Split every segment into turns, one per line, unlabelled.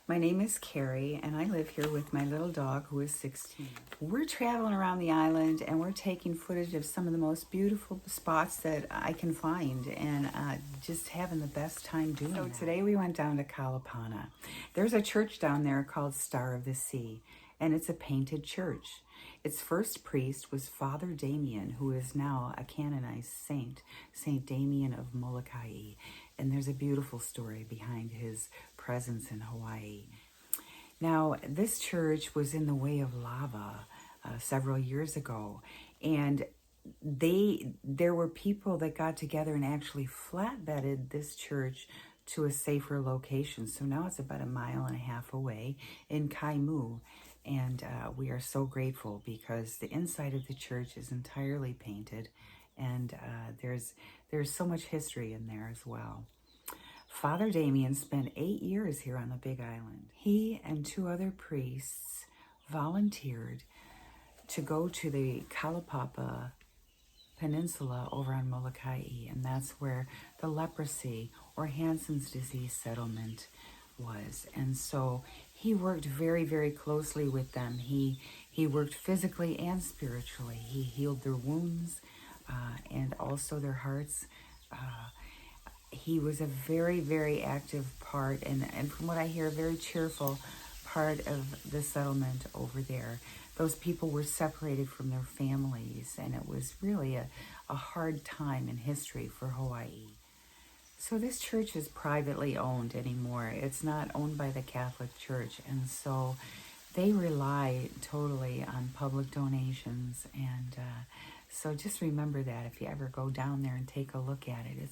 My name is Carrie, and I live here with my little dog who is 16. We're traveling around the island, and we're taking footage of some of the most beautiful spots that I can find, and just having the best time doing it. So today we went down to Kalaupapa. There's a church down there called Star of the Sea, and it's a painted church. Its first priest was Father Damien, who is now a canonized saint, Saint Damien of Molokai'i. And there's a beautiful story behind his presence in Hawaii. Now, this church was in the way of lava several years ago, and there were people that got together and actually flatbedded this church to a safer location. So now it's about 1.5 miles away in Kaimu, and we are so grateful because the inside of the church is entirely painted, and there's so much history in there as well. Father Damien spent 8 years here on the Big Island. He and 2 other priests volunteered to go to the Kalaupapa peninsula over on Molokai'i, and that's where the Leprosy or Hansens Disease settlement was. And so he worked very, very closely with them. He worked physically and spiritually. He healed their wounds and also their hearts. He was a very, very active part, and from what I hear, a very cheerful part of the settlement over there. Those people were separated from their families, and it was really a hard time in history for Hawaii. So this church is privately owned anymore. It's not owned by the Catholic Church, and so they rely totally on public donations. And so just remember that if you ever go down there and take a look at it.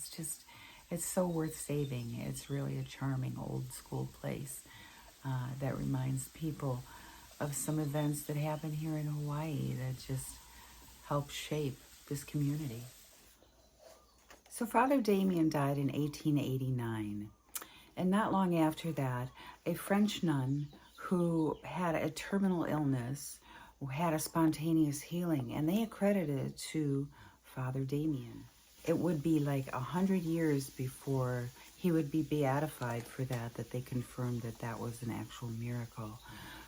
It's so worth saving. It's really a charming old school place that reminds people of some events that happen here in Hawaii that just help shape this community. So Father Damien died in 1889, and not long after that, a French nun who had a terminal illness had a spontaneous healing, and they accredited it to Father Damien. It would be like 100 years before he would be beatified for that they confirmed that was an actual miracle.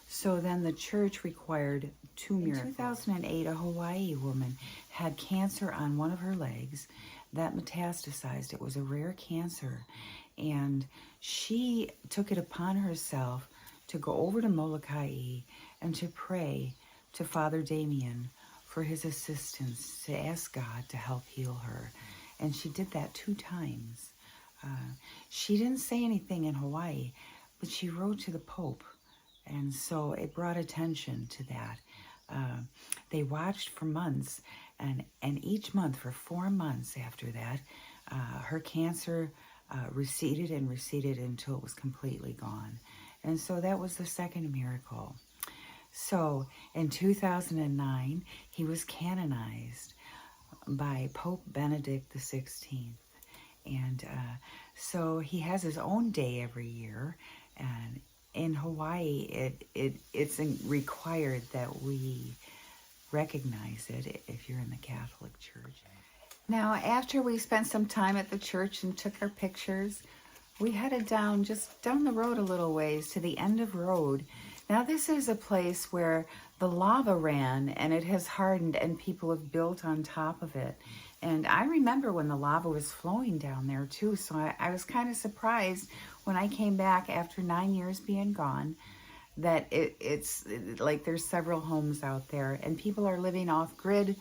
So then the church required 2 miracles. In 2008, a Hawaii woman had cancer on one of her legs that metastasized. It was a rare cancer, and she took it upon herself to go over to Molokai'i and to pray to Father Damien for his assistance, to ask God to help heal her. And she did that 2 times. She didn't say anything in Hawaii, but she wrote to the Pope. And so it brought attention to that. They watched for months, and each month for 4 months after that, her cancer receded and receded until it was completely gone. And so that was the second miracle. So in 2009, he was canonized by Pope Benedict XVI. And so he has his own day every year. And in Hawaii, it's required that we recognize it if you're in the Catholic Church. Now, after we spent some time at the church and took our pictures, we headed just down the road a little ways to the end of road. Now, this is a place where the lava ran, and it has hardened, and people have built on top of it. And I remember when the lava was flowing down there, too, so I was kind of surprised when I came back after 9 years being gone that it's like there's several homes out there, and people are living off-grid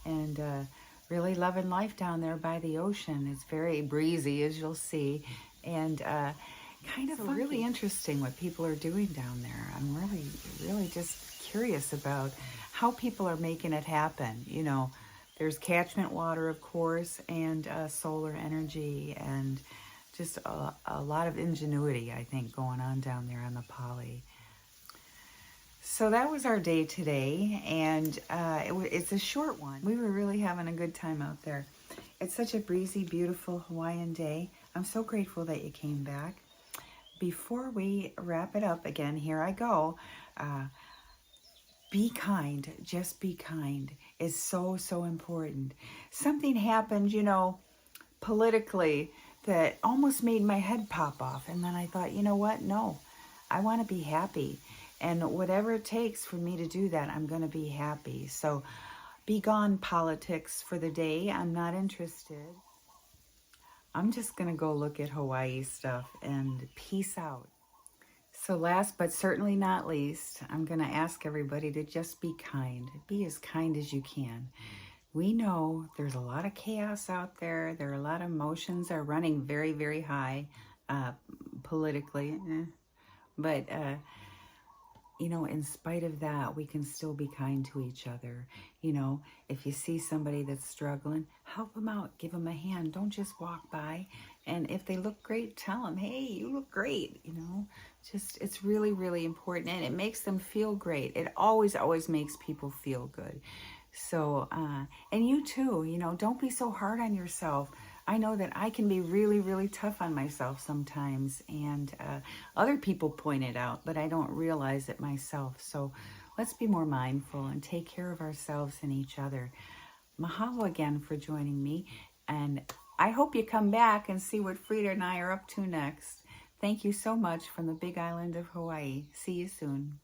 and really loving life down there by the ocean. It's very breezy, as you'll see, and kind of really interesting what people are doing down there. I'm really just curious about how people are making it happen. You know, there's catchment water, of course, and solar energy, and just a lot of ingenuity, I think, going on down there on the Pali. So that was our day today, and it's a short one. We were really having a good time out there. It's such a breezy, beautiful Hawaiian day. I'm so grateful that you came back. Before we wrap it up again, here I go. Be kind, just be kind is so, so important. Something happened, politically that almost made my head pop off. And then I thought, you know what? No, I want to be happy. And whatever it takes for me to do that, I'm going to be happy. So be gone, politics, for the day. I'm not interested. I'm just going to go look at Hawaii stuff and peace out. So last but certainly not least, I'm going to ask everybody to just be kind. Be as kind as you can. We know there's a lot of chaos out there. There are a lot of emotions are running very, very high politically. But, you know, in spite of that, we can still be kind to each other. You know, if you see somebody that's struggling, help them out. Give them a hand. Don't just walk by. And if they look great, tell them, hey, you look great. You know, just it's really, really important. And it makes them feel great. It always, always makes people feel good. So, and you too, you know, don't be so hard on yourself. I know that I can be really, really tough on myself sometimes, and other people point it out, but I don't realize it myself. So let's be more mindful and take care of ourselves and each other. Mahalo again for joining me, and I hope you come back and see what Frida and I are up to next. Thank you so much from the big island of Hawaii. See you soon.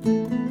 you.